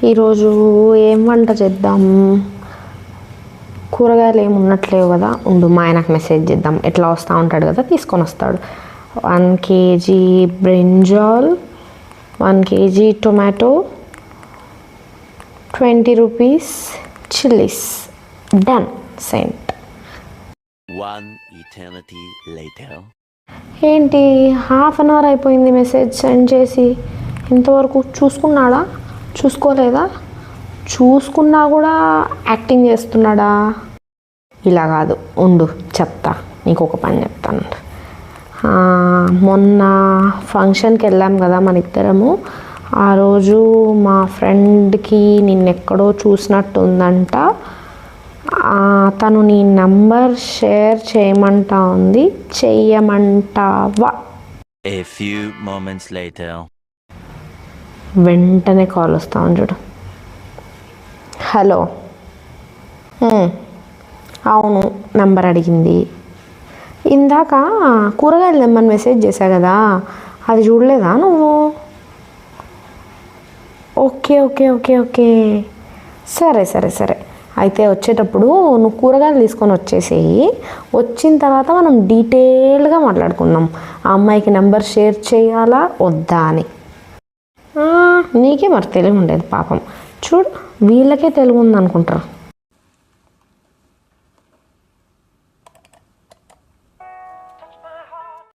ఈరోజు ఏం వంట చేద్దాం? కూరగాయలు ఏమి ఉన్నట్లేవు కదా, ఉండు మా ఆయనకు మెసేజ్ చేద్దాం. ఎట్లా వస్తూ ఉంటాడు కదా, తీసుకొని వస్తాడు. 1 kg brinjal, 1 kg tomato, 20 rupees chillies. Done. Sent. 1 eternity later. ఏంటి ½ అన్ అవర్ అయిపోయింది మెసేజ్ సెండ్ చేసి, ఇంతవరకు చూసుకున్నాడా? చూసుకోలేదా? చూసుకున్నా కూడా యాక్టింగ్ చేస్తున్నాడా? ఇలా కాదు, ఉండు చెప్తా, నీకు ఒక పని చెప్తాను. మొన్న ఫంక్షన్కి వెళ్ళాం కదా మన ఇద్దరము. ఆ రోజు మా ఫ్రెండ్కి నిన్నెక్కడో చూసినట్టుందంట. తను నీ నంబర్ షేర్ చేయమంటా ఉంది, చెయ్యమంటావా? A few moments later. వెంటనే కాల్ వస్తాను చూడు. హలో. అవును, నంబర్ అడిగింది. ఇందాక కూరగాయలు తెమ్మని మెసేజ్ చేశా కదా, అది చూడలేదా నువ్వు? ఓకే ఓకే ఓకే ఓకే సరే సరే సరే అయితే వచ్చేటప్పుడు నువ్వు కూరగాయలు తీసుకొని వచ్చేసేయి. వచ్చిన తర్వాత మనం డీటెయిల్గా మాట్లాడుకుందాం, ఆ అమ్మాయికి నెంబర్ షేర్ చేయాలా వద్దా అని. నీకే మరి తెలివి ఉండేది పాపం. చూడు, వీళ్ళకే తెలుగు ఉందనుకుంటారు.